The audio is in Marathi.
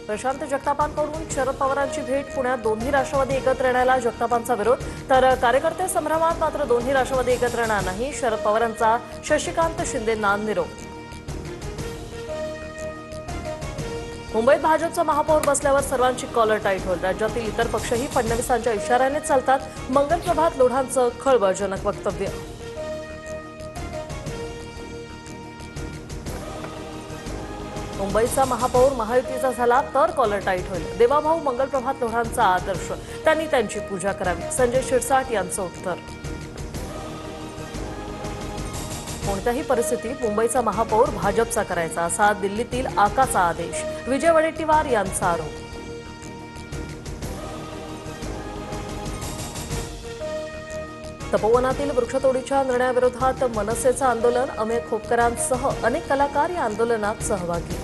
प्रशांत जगतापांकडून शरद पवारांची भेट. पुण्यात दोन्ही राष्ट्रवादी एकत्र येण्याला जगतापांचा विरोध, तर कार्यकर्ते संभ्रमात. मात्र दोन्ही राष्ट्रवादी एकत्र येणार नाही, शरद पवारांचा शशिकांत शिंदेंना निरोप. मुंबईत भाजपचा महापौर बसल्यावर सर्वांची कॉलर टाईट होईल. राज्यातील इतर पक्षही फडणवीसांच्या इशाऱ्याने चालतात. मंगलप्रभात लोढांचं खळबळजनक वक्तव्य. मुंबईचा महापौर महायुतीचा झाला तर कॉलर टाईट होईल. देवाभाऊ मंगलप्रभात लोढांचा आदर्श, त्यांनी त्यांची पूजा करावी. संजय शिरसाट यांचं उत्तर. कोणत्याही परिस्थितीत मुंबईचा महापौर भाजपचा करायचा, असा दिल्लीतील आकाचा आदेश. विजय वडेट्टीवार यांचा आरोप. तपोवनातील वृक्षतोडीच्या निर्णयाविरोधात मनसेचं आंदोलन. अमेय खोपकरांसह अनेक कलाकार या आंदोलनात सहभागी.